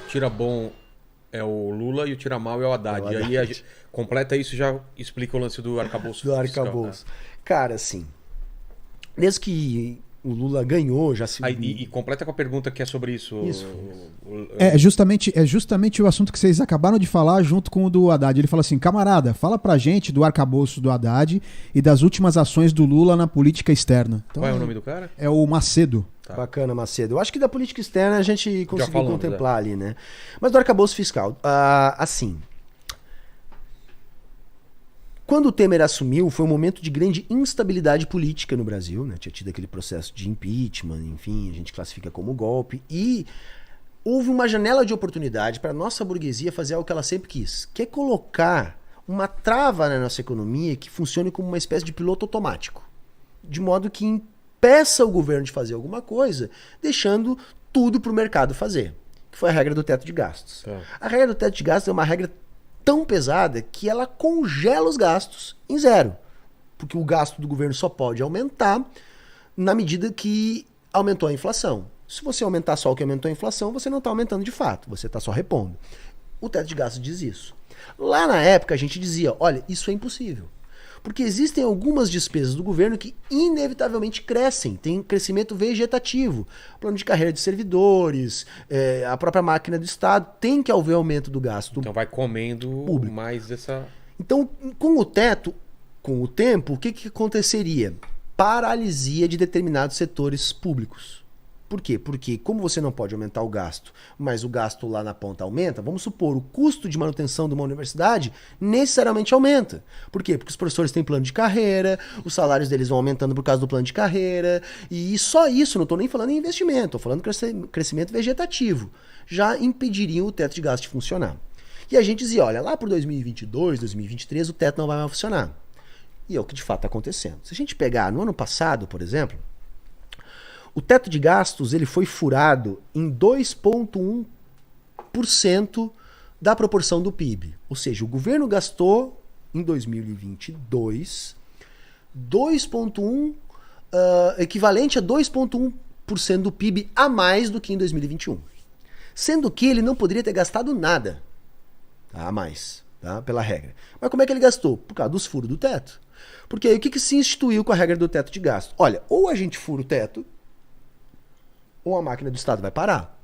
tira bom é o Lula e o tira mal é o Haddad. É o E aí Haddad. completa isso e já explica o lance do arcabouço Do fiscal, arcabouço. Cara, assim, desde que o Lula ganhou, já se... Aí, e completa com a pergunta que é sobre isso. Isso. É justamente o assunto que vocês acabaram de falar junto com o do Haddad. Ele fala assim, camarada, fala pra gente do arcabouço do Haddad e das últimas ações do Lula na política externa. Então, Qual é o nome do cara? é o Macedo. Tá. Bacana, Macedo. Eu acho que da política externa a gente conseguiu falamos, contemplar ali, né? Mas do arcabouço fiscal, assim... Quando o Temer assumiu, foi um momento de grande instabilidade política no Brasil, né? Tinha tido aquele processo de impeachment, enfim, a gente classifica como golpe. E houve uma janela de oportunidade para a nossa burguesia fazer algo que ela sempre quis, que é colocar uma trava na nossa economia que funcione como uma espécie de piloto automático. De modo que impeça o governo de fazer alguma coisa, deixando tudo para o mercado fazer. Que foi a regra do teto de gastos. Tá. A regra do teto de gastos é uma regra tão pesada que ela congela os gastos em zero. Porque o gasto do governo só pode aumentar na medida que aumentou a inflação. Se você aumentar só o que aumentou a inflação, você não está aumentando de fato, você está só repondo. O teto de gastos diz isso. Lá na época a gente dizia, olha, isso é impossível. Porque existem algumas despesas do governo que inevitavelmente crescem, tem crescimento vegetativo. Plano de carreira de servidores, a própria máquina do Estado tem que haver aumento do gasto. Então vai comendo Público. mais dessa... Então, com o teto, com o tempo, o que aconteceria? Paralisia de determinados setores públicos. Por quê? Porque como você não pode aumentar o gasto, mas o gasto lá na ponta aumenta, vamos supor, o custo de manutenção de uma universidade necessariamente aumenta. Por quê? Porque os professores têm plano de carreira, os salários deles vão aumentando por causa do plano de carreira, e só isso, não estou nem falando em investimento, estou falando em crescimento vegetativo, já impediriam o teto de gasto de funcionar. E a gente dizia, olha, lá por 2022, 2023, o teto não vai mais funcionar. E é o que de fato está acontecendo. Se a gente pegar no ano passado, por exemplo, o teto de gastos ele foi furado em 2,1% da proporção do PIB. Ou seja, o governo gastou em 2022 2,1%, equivalente a 2,1% do PIB a mais do que em 2021. Sendo que ele não poderia ter gastado nada a mais, tá? Pela regra. Mas como é que ele gastou? Por causa dos furos do teto. Porque aí o que se instituiu com a regra do teto de gasto? Olha, ou a gente fura o teto, ou a máquina do Estado vai parar.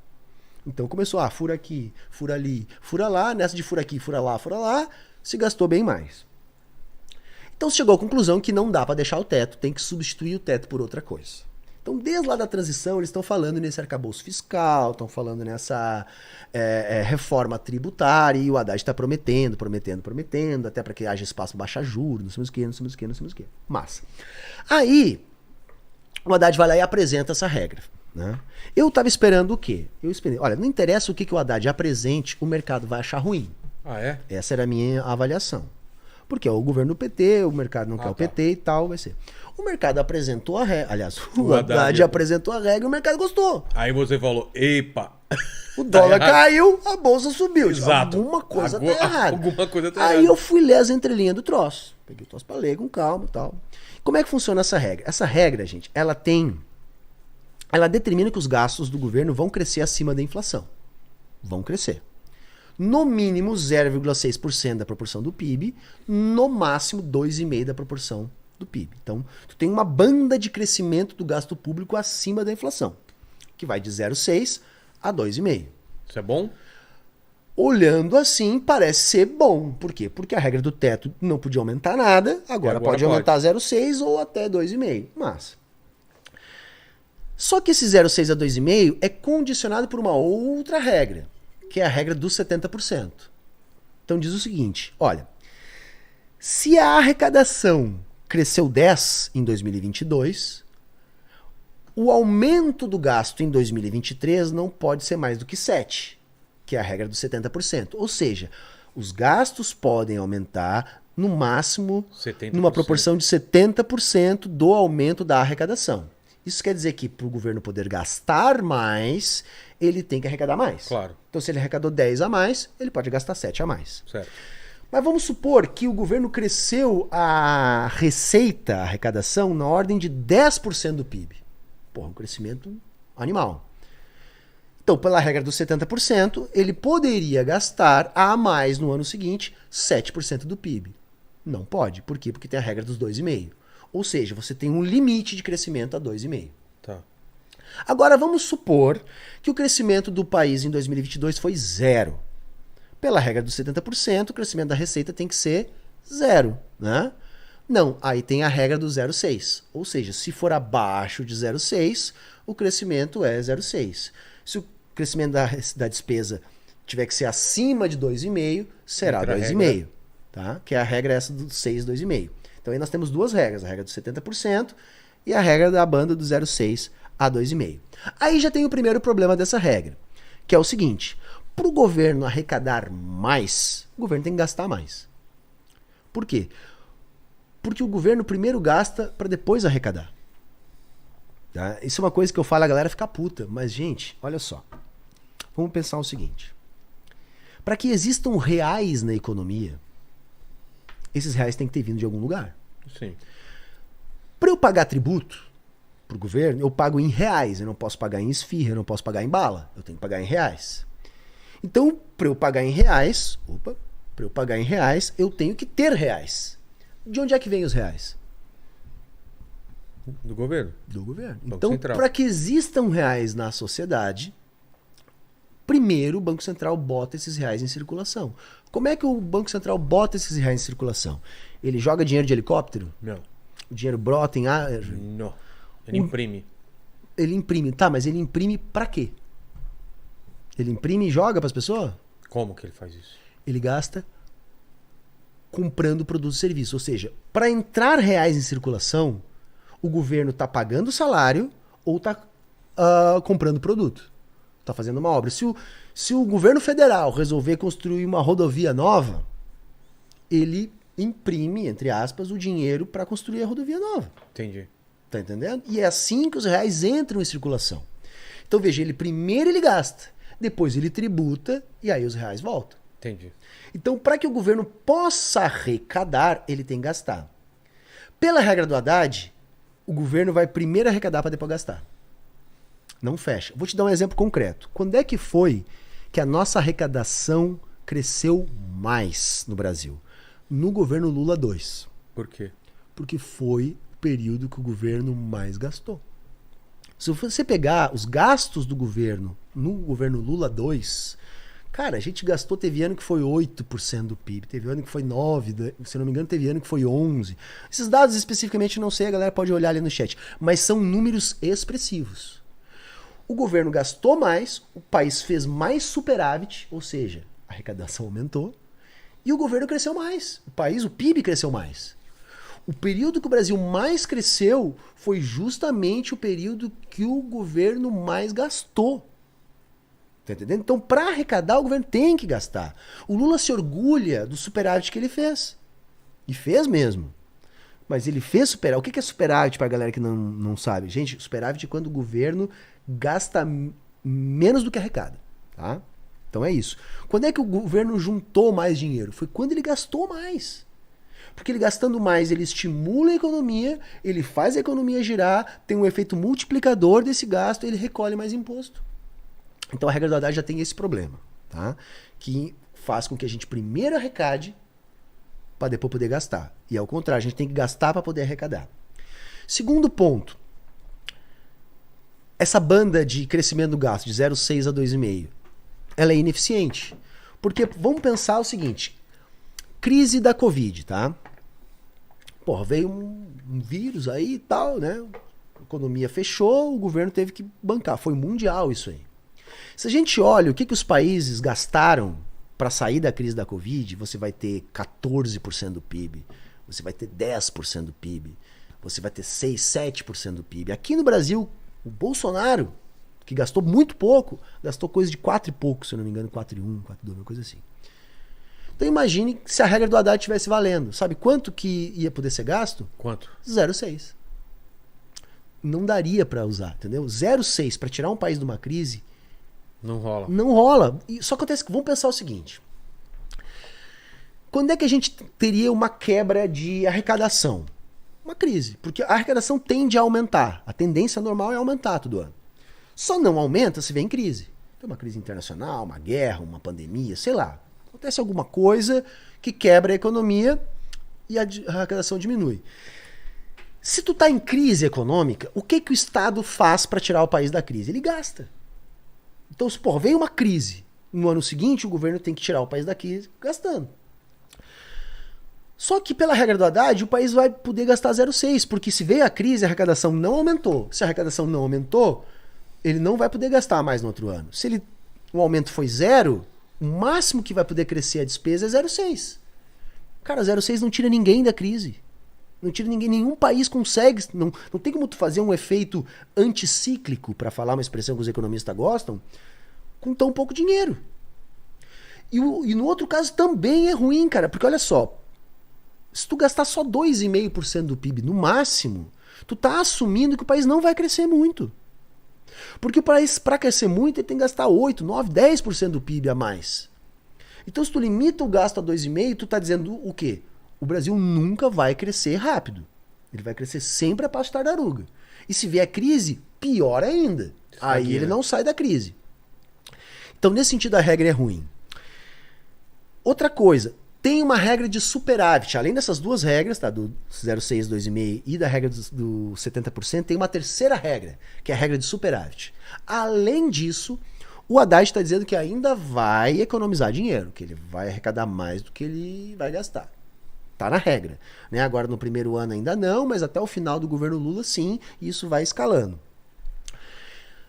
Então começou, fura aqui, fura ali, fura lá, nessa de fura aqui, fura lá, se gastou bem mais. Então chegou à conclusão que não dá para deixar o teto, tem que substituir o teto por outra coisa. Então desde lá da transição eles estão falando nesse arcabouço fiscal, estão falando nessa reforma tributária, e o Haddad está prometendo, até para que haja espaço para baixar juros, não sei o que. Massa. Aí o Haddad vai lá e apresenta essa regra. Né? Eu estava esperando o quê? Eu esperei, olha, não interessa o que o Haddad apresente, o mercado vai achar ruim. Ah, é? Essa era a minha avaliação. Porque é o governo do PT, o mercado não quer o PT e tal, vai ser. O mercado apresentou a regra, aliás, o Haddad apresentou a regra e o mercado gostou. Aí você falou, epa... O dólar caiu, a bolsa subiu. Exato. Alguma coisa tá errada. Alguma coisa tá Aí errada. eu fui ler as entrelinhas do troço. Peguei o troço pra ler com calma e tal. Como é que funciona essa regra? Essa regra, gente, ela determina que os gastos do governo vão crescer acima da inflação. Vão crescer. No mínimo 0,6% da proporção do PIB, no máximo 2,5% da proporção do PIB. Então, tu tem uma banda de crescimento do gasto público acima da inflação, que vai de 0,6% a 2,5%. Isso é bom? Olhando assim, parece ser bom. Por quê? Porque a regra do teto não podia aumentar nada, agora pode aumentar 0,6% ou até 2,5%. Massa. Só que esse 0,6 a 2,5 é condicionado por uma outra regra, que é a regra dos 70%. Então diz o seguinte, olha, se a arrecadação cresceu 10 em 2022, o aumento do gasto em 2023 não pode ser mais do que 7, que é a regra dos 70%. Ou seja, os gastos podem aumentar no máximo 70%. numa proporção de 70% do aumento da arrecadação. Isso quer dizer que para o governo poder gastar mais, ele tem que arrecadar mais. Claro. Então, se ele arrecadou 10 a mais, ele pode gastar 7 a mais. Certo. Mas vamos supor que o governo cresceu a receita, a arrecadação, na ordem de 10% do PIB. Porra, um crescimento animal. Então, pela regra dos 70%, ele poderia gastar a mais no ano seguinte 7% do PIB. Não pode. Por quê? Porque tem a regra dos 2,5%. Ou seja, você tem um limite de crescimento a 2,5%. Tá. Agora, vamos supor que o crescimento do país em 2022 foi 0. Pela regra dos 70%, o crescimento da receita tem que ser 0, né? Não, aí tem a regra do 0,6. Ou seja, se for abaixo de 0,6, o crescimento é 0,6. Se o crescimento da despesa tiver que ser acima de 2,5, será 2,5. Tá? Que é a regra essa do 6, 2,5. Então aí nós temos duas regras, a regra dos 70% e a regra da banda do 0,6 a 2,5. Aí já tem o primeiro problema dessa regra, que é o seguinte: para o governo arrecadar mais, o governo tem que gastar mais. Por quê? Porque o governo primeiro gasta para depois arrecadar. Tá? Isso é uma coisa que eu falo, a galera fica puta. Mas, gente, olha só. Vamos pensar o seguinte. Para que existam reais na economia, esses reais têm que ter vindo de algum lugar. Sim. Para eu pagar tributo para o governo, eu pago em reais. Eu não posso pagar em esfirra, eu não posso pagar em bala. Eu tenho que pagar em reais. Então, para eu pagar em reais, eu tenho que ter reais. De onde é que vem os reais? Do governo. Do governo. Banco Então, Central. para que existam reais na sociedade, primeiro o Banco Central bota esses reais em circulação. Como é que o Banco Central bota esses reais em circulação? Ele joga dinheiro de helicóptero? Não. O dinheiro brota em ar? Não. Ele imprime. Ele imprime. Tá, mas ele imprime para quê? Ele imprime e joga para as pessoas? Como que ele faz isso? Ele gasta comprando produtos e serviços. Ou seja, para entrar reais em circulação, o governo está pagando salário ou está comprando produto. Está fazendo uma obra. Se o governo federal resolver construir uma rodovia nova, ele imprime, entre aspas, o dinheiro para construir a rodovia nova. Entendi. Tá entendendo? E é assim que os reais entram em circulação. Então veja, primeiro ele gasta, depois ele tributa e aí os reais voltam. Entendi. Então, para que o governo possa arrecadar, ele tem que gastar. Pela regra do Haddad, o governo vai primeiro arrecadar para depois gastar. Não fecha. Vou te dar um exemplo concreto. Quando é que foi que a nossa arrecadação cresceu mais no Brasil? No governo Lula 2. Por quê? Porque foi o período que o governo mais gastou. Se você pegar os gastos do governo no governo Lula 2, cara, a gente gastou, teve ano que foi 8% do PIB, teve ano que foi 9%, se não me engano, teve ano que foi 11%. Esses dados especificamente não sei, a galera pode olhar ali no chat, mas são números expressivos. O governo gastou mais, o país fez mais superávit, ou seja, a arrecadação aumentou, e o governo cresceu mais. O PIB cresceu mais. O período que o Brasil mais cresceu foi justamente o período que o governo mais gastou. Tá entendendo? Então, para arrecadar, o governo tem que gastar. O Lula se orgulha do superávit que ele fez. E fez mesmo. Mas ele fez superávit. O que é superávit para a galera que não sabe? Gente, superávit é quando o governo gasta menos do que arrecada. Tá? Então é isso. Quando é que o governo juntou mais dinheiro? Foi quando ele gastou mais. Porque ele gastando mais, ele estimula a economia, ele faz a economia girar, tem um efeito multiplicador desse gasto, ele recolhe mais imposto. Então a regra do Haddad já tem esse problema, tá? Que faz com que a gente primeiro arrecade para depois poder gastar. E ao contrário, a gente tem que gastar para poder arrecadar. Segundo ponto, essa banda de crescimento do gasto de 0,6 a 2,5, ela é ineficiente. Porque vamos pensar o seguinte, crise da Covid, tá? Porra, veio um vírus aí e tal, né? A economia fechou, o governo teve que bancar. Foi mundial isso aí. Se a gente olha o que os países gastaram para sair da crise da Covid, você vai ter 14% do PIB, você vai ter 10% do PIB, você vai ter 6, 7% do PIB. Aqui no Brasil, o Bolsonaro, que gastou muito pouco, gastou coisa de 4 e pouco, se eu não me engano, 4,1, 4,2, uma coisa assim. Então imagine se a regra do Haddad estivesse valendo. Sabe quanto que ia poder ser gasto? Quanto? 0,6. Não daria para usar, entendeu? 0,6 para tirar um país de uma crise não rola. Não rola. E só acontece que vamos pensar o seguinte. Quando é que a gente teria uma quebra de arrecadação? Uma crise. Porque a arrecadação tende a aumentar. A tendência normal é aumentar todo ano. Só não aumenta se vem crise. Tem uma crise internacional, uma guerra, uma pandemia, sei lá. Acontece alguma coisa que quebra a economia e a arrecadação diminui. Se tu tá em crise econômica, o que o Estado faz para tirar o país da crise? Ele gasta. Então, se veio uma crise, no ano seguinte o governo tem que tirar o país da crise gastando. Só que pela regra do Haddad, o país vai poder gastar 0,6, porque se veio a crise, a arrecadação não aumentou. Se a arrecadação não aumentou, ele não vai poder gastar mais no outro ano. Se o aumento foi 0, o máximo que vai poder crescer a despesa é 0,6. Cara, 0,6 não tira ninguém da crise. Não tira ninguém, nenhum país consegue, não tem como tu fazer um efeito anticíclico, para falar uma expressão que os economistas gostam, com tão pouco dinheiro. E no outro caso também é ruim, cara, porque olha só, se tu gastar só 2,5% do PIB no máximo, tu tá assumindo que o país não vai crescer muito. Porque o país, para crescer muito, ele tem que gastar 8, 9, 10% do PIB a mais. Então se tu limita o gasto a 2,5%, tu tá dizendo o quê? O Brasil nunca vai crescer rápido. Ele vai crescer sempre a passo de tartaruga. E se vier crise, pior ainda. Aí ele não sai da crise. Então, nesse sentido, a regra é ruim. Outra coisa, tem uma regra de superávit. Além dessas duas regras, tá, do 0,6, 2,5 e da regra do 70%, tem uma terceira regra, que é a regra de superávit. Além disso, o Haddad está dizendo que ainda vai economizar dinheiro, que ele vai arrecadar mais do que ele vai gastar. Tá na regra. Né? Agora no primeiro ano ainda não, mas até o final do governo Lula sim, e isso vai escalando.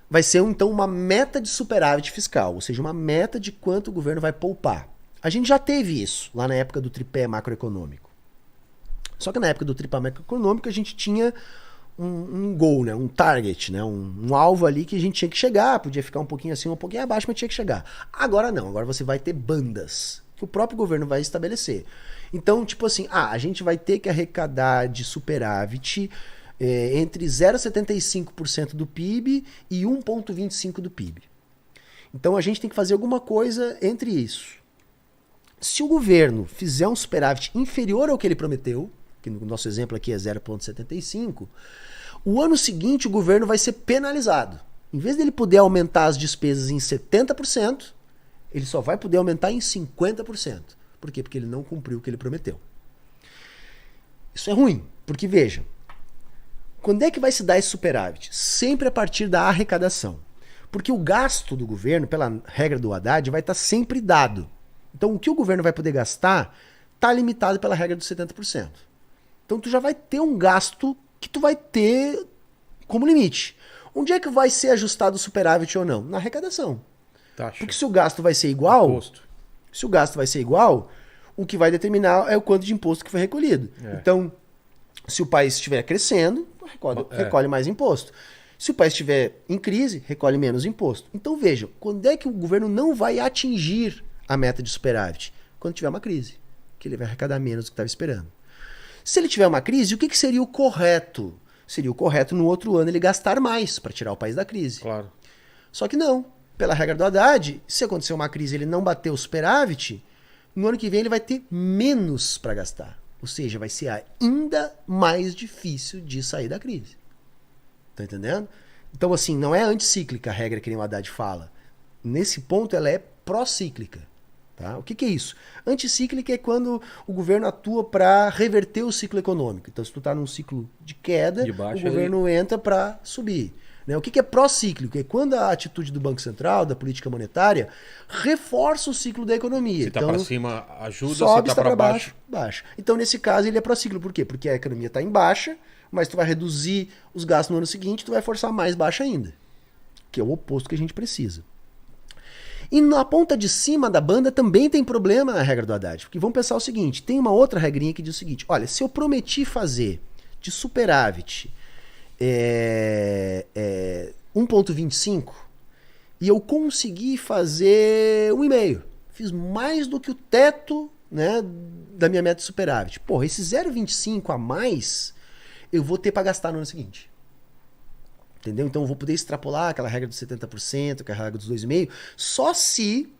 Vai ser então uma meta de superávit fiscal, ou seja, uma meta de quanto o governo vai poupar. A gente já teve isso lá na época do tripé macroeconômico. Só que na época do tripé macroeconômico a gente tinha um goal, né? Um target, né? Um alvo ali que a gente tinha que chegar, podia ficar um pouquinho acima, um pouquinho abaixo, mas tinha que chegar. Agora não, agora você vai ter bandas que o próprio governo vai estabelecer. Então, tipo assim, a gente vai ter que arrecadar de superávit entre 0,75% do PIB e 1,25% do PIB. Então a gente tem que fazer alguma coisa entre isso. Se o governo fizer um superávit inferior ao que ele prometeu, que no nosso exemplo aqui é 0,75%, o ano seguinte o governo vai ser penalizado. Em vez dele poder aumentar as despesas em 70%, ele só vai poder aumentar em 50%. Por quê? Porque ele não cumpriu o que ele prometeu. Isso é ruim, porque veja, quando é que vai se dar esse superávit? Sempre a partir da arrecadação. Porque o gasto do governo, pela regra do Haddad, vai estar sempre dado. Então o que o governo vai poder gastar está limitado pela regra dos 70%. Então tu já vai ter um gasto que tu vai ter como limite. Onde é que vai ser ajustado o superávit ou não? Na arrecadação. Taxa. Porque se o gasto vai ser igual, Imposto. se o gasto vai ser igual, o que vai determinar é o quanto de imposto que foi recolhido. Então, se o país estiver crescendo, recolhe mais imposto. Se o país estiver em crise, recolhe menos imposto. Então vejam, quando é que o governo não vai atingir a meta de superávit? Quando tiver uma crise, que ele vai arrecadar menos do que estava esperando. Se ele tiver uma crise, o que seria o correto? Seria o correto no outro ano ele gastar mais para tirar o país da crise. Claro. Só que não. Pela regra do Haddad, se acontecer uma crise e ele não bater o superávit, no ano que vem ele vai ter menos para gastar. Ou seja, vai ser ainda mais difícil de sair da crise. Tá entendendo? Então, assim, não é anticíclica a regra que nem o Haddad fala. Nesse ponto, ela é procíclica. Tá? O que é isso? Anticíclica é quando o governo atua para reverter o ciclo econômico. Então, se tu está num ciclo de queda, o governo entra para subir. Né? O que é procíclico? É quando a atitude do Banco Central, da política monetária, reforça o ciclo da economia. Se está para cima, ajuda, sobe, se está para baixo, baixa. Então, nesse caso, ele é procíclico. Por quê? Porque a economia está em baixa, mas tu vai reduzir os gastos no ano seguinte, tu vai forçar mais baixa ainda. Que é o oposto que a gente precisa. E na ponta de cima da banda também tem problema a regra do Haddad. Porque vamos pensar o seguinte, tem uma outra regrinha que diz o seguinte, olha, se eu prometi fazer de superávit 1,25 e eu consegui fazer 1,5, fiz mais do que o teto, né, da minha meta de superávit. Porra, esse 0,25 a mais eu vou ter para gastar no ano seguinte. Entendeu? Então eu vou poder extrapolar aquela regra dos 70%, aquela regra dos 2,5%, só se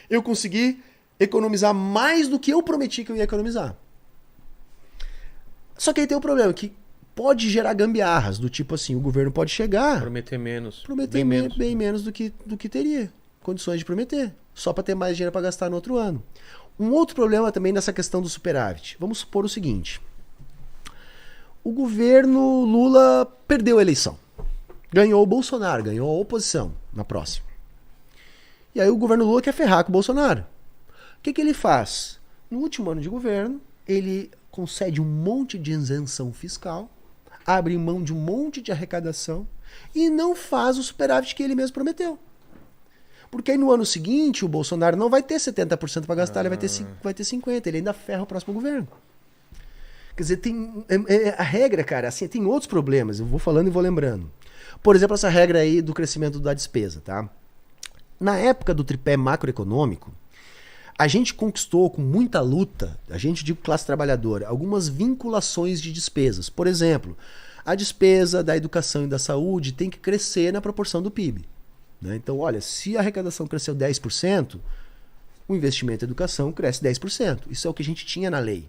eu conseguir economizar mais do que eu prometi que eu ia economizar. Só que aí tem um problema, que pode gerar gambiarras, do tipo assim, o governo pode chegar, Prometer menos. prometer bem menos do que teria condições de prometer, só para ter mais dinheiro para gastar no outro ano. Um outro problema também nessa questão do superávit. Vamos supor o seguinte: o governo Lula perdeu a eleição. Ganhou o Bolsonaro, ganhou a oposição na próxima. E aí o governo Lula quer ferrar com o Bolsonaro. O que ele faz? No último ano de governo, ele concede um monte de isenção fiscal, abre mão de um monte de arrecadação e não faz o superávit que ele mesmo prometeu. Porque aí no ano seguinte o Bolsonaro não vai ter 70% para gastar, ele vai ter 50%, ele ainda ferra o próximo governo. Quer dizer, a regra, cara, assim, tem outros problemas, eu vou falando e vou lembrando. Por exemplo, essa regra aí do crescimento da despesa, tá? Na época do tripé macroeconômico, a gente conquistou com muita luta, a gente, digo classe trabalhadora, algumas vinculações de despesas. Por exemplo, a despesa da educação e da saúde tem que crescer na proporção do PIB. Né? Então, olha, se a arrecadação cresceu 10%, o investimento em educação cresce 10%. Isso é o que a gente tinha na lei.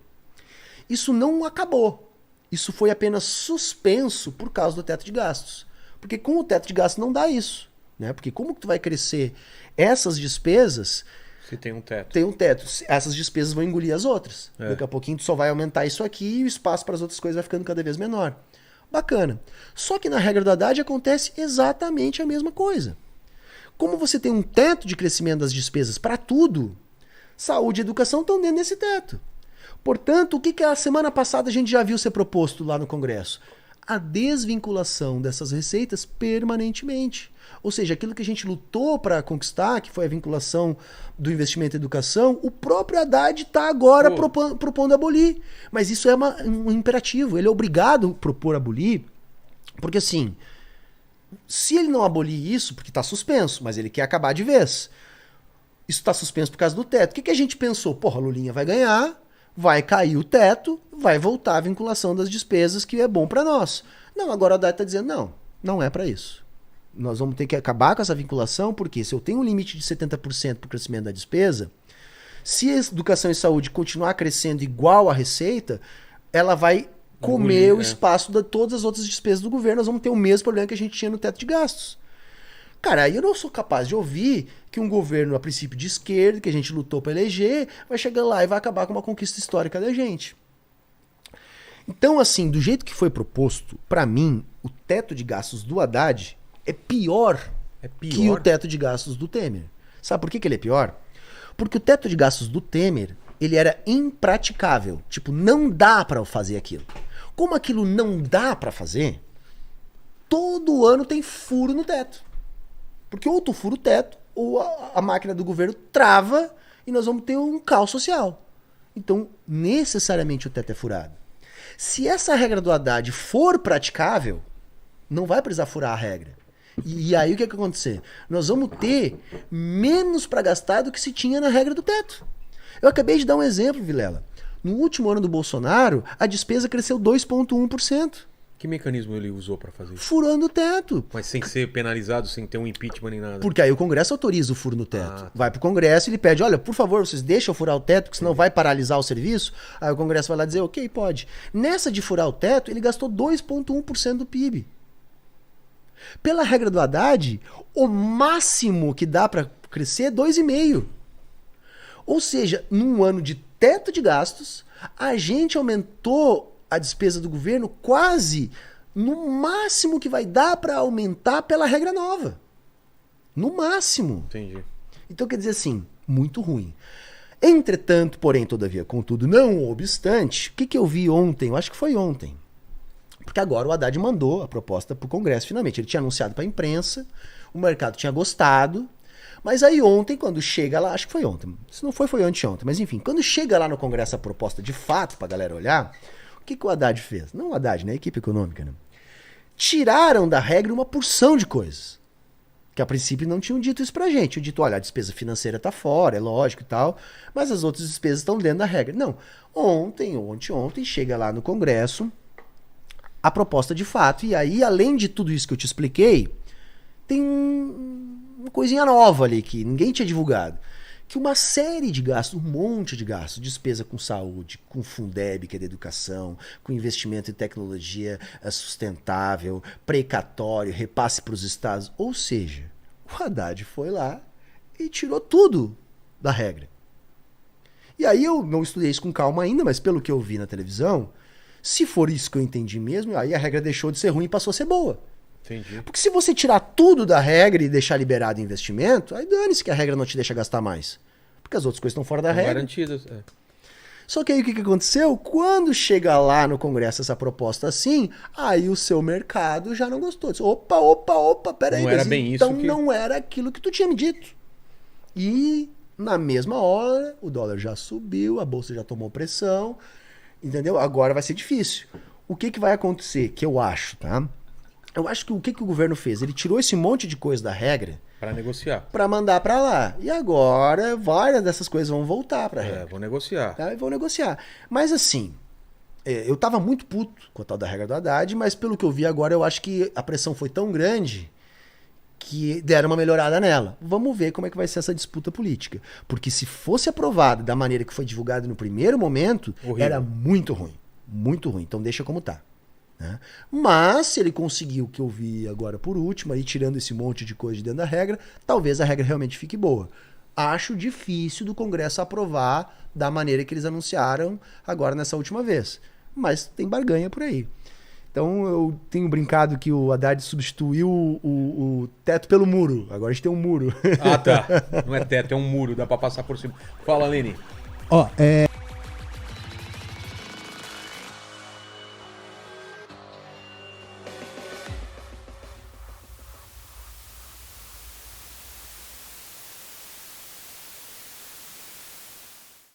Isso não acabou. Isso foi apenas suspenso por causa do teto de gastos. Porque com o teto de gastos não dá isso. Né? Porque como que tu vai crescer essas despesas... Se tem um teto. Tem um teto. Essas despesas vão engolir as outras. Daqui a pouquinho tu só vai aumentar isso aqui e o espaço para as outras coisas vai ficando cada vez menor. Bacana. Só que na regra do Haddad acontece exatamente a mesma coisa. Como você tem um teto de crescimento das despesas para tudo, saúde e educação estão dentro desse teto. Portanto, o que a semana passada a gente já viu ser proposto lá no Congresso? A desvinculação dessas receitas permanentemente. Ou seja, aquilo que a gente lutou para conquistar, que foi a vinculação do investimento em educação, o próprio Haddad está agora propondo abolir. Mas isso é um imperativo. Ele é obrigado a propor abolir, porque assim, se ele não abolir isso, porque está suspenso, mas ele quer acabar de vez. Isso está suspenso por causa do teto. O que a gente pensou? Porra, Lulinha vai ganhar, vai cair o teto, vai voltar a vinculação das despesas, que é bom para nós. Não, agora o Haddad está dizendo, não é para isso. Nós vamos ter que acabar com essa vinculação, porque se eu tenho um limite de 70% para o crescimento da despesa, se a educação e saúde continuar crescendo igual à receita, ela vai comer o espaço de todas as outras despesas do governo. Nós vamos ter o mesmo problema que a gente tinha no teto de gastos. Cara, aí eu não sou capaz de ouvir que um governo, a princípio de esquerda, que a gente lutou para eleger, vai chegar lá e vai acabar com uma conquista histórica da gente. Então, assim, do jeito que foi proposto, para mim, o teto de gastos do Haddad é pior que o teto de gastos do Temer. Sabe por que ele é pior? Porque o teto de gastos do Temer, ele era impraticável. Tipo, não dá para fazer aquilo. Como aquilo não dá para fazer, todo ano tem furo no teto. Porque ou tu fura o teto, ou a máquina do governo trava e nós vamos ter um caos social. Então, necessariamente o teto é furado. Se essa regra do Haddad for praticável, não vai precisar furar a regra. E aí o que vai acontecer? Nós vamos ter menos para gastar do que se tinha na regra do teto. Eu acabei de dar um exemplo, Vilela. No último ano do Bolsonaro, a despesa cresceu 2,1%. Que mecanismo ele usou para fazer isso? Furando o teto. Mas sem ser penalizado, sem ter um impeachment nem nada. Porque aí o Congresso autoriza o furo no teto. Vai pro Congresso e ele pede, olha, por favor, vocês deixam eu furar o teto, porque senão vai paralisar o serviço. Aí o Congresso vai lá dizer, ok, pode. Nessa de furar o teto, ele gastou 2,1% do PIB. Pela regra do Haddad, o máximo que dá para crescer é 2,5%. Ou seja, num ano de teto de gastos, a gente aumentou a despesa do governo quase no máximo que vai dar para aumentar pela regra nova. No máximo. Entendi. Então quer dizer assim, muito ruim. Entretanto, porém, todavia, contudo, não obstante, o que eu vi ontem? Eu acho que foi ontem. Porque agora o Haddad mandou a proposta para o Congresso finalmente. Ele tinha anunciado para a imprensa, o mercado tinha gostado, mas aí ontem, quando chega lá, acho que foi ontem, se não foi, foi anteontem, mas enfim, quando chega lá no Congresso a proposta de fato para a galera olhar, o que o Haddad fez? Não o Haddad, né? A equipe econômica, né? Tiraram da regra uma porção de coisas. Que a princípio não tinham dito isso pra gente. Tinham dito, olha, a despesa financeira tá fora, é lógico e tal, mas as outras despesas estão dentro da regra. Não. Ontem ou anteontem, chega lá no Congresso a proposta de fato, e aí, além de tudo isso que eu te expliquei, tem uma coisinha nova ali que ninguém tinha divulgado, que uma série de gastos, um monte de gastos, despesa com saúde, com Fundeb, que é da educação, com investimento em tecnologia sustentável, precatório, repasse para os estados. Ou seja, o Haddad foi lá e tirou tudo da regra. E aí eu não estudei isso com calma ainda, mas pelo que eu vi na televisão, se for isso que eu entendi mesmo, aí a regra deixou de ser ruim e passou a ser boa. Entendi. Porque se você tirar tudo da regra e deixar liberado investimento, aí dane-se que a regra não te deixa gastar mais. Porque as outras coisas estão fora da regra. Garantidas. É. Só que aí o que aconteceu? Quando chega lá no Congresso essa proposta assim, aí o seu mercado já não gostou. Disse, opa, peraí. Não era bem então isso que... não era aquilo que tu tinha me dito. E na mesma hora, o dólar já subiu, a bolsa já tomou pressão, entendeu? Agora vai ser difícil. O que vai acontecer? Que eu acho, tá? Eu acho que o que o governo fez? Ele tirou esse monte de coisa da regra Para negociar. para mandar para lá. E agora várias dessas coisas vão voltar para a regra. Vou negociar. Tá? E vão negociar. Mas assim, eu tava muito puto com a tal da regra do Haddad, mas pelo que eu vi agora, eu acho que a pressão foi tão grande que deram uma melhorada nela. Vamos ver como é que vai ser essa disputa política. Porque se fosse aprovado da maneira que foi divulgado no primeiro momento, Horrível. era muito ruim. Muito ruim. Então deixa como tá. Né? Mas se ele conseguiu o que eu vi agora por último, aí tirando esse monte de coisa de dentro da regra, talvez a regra realmente fique boa. Acho difícil do Congresso aprovar da maneira que eles anunciaram agora nessa última vez. Mas tem barganha por aí. Então eu tenho brincado que o Haddad substituiu o teto pelo muro. Agora a gente tem um muro. Ah, tá. Não é teto, é um muro. Dá pra passar por cima. Fala, Lene. Ó,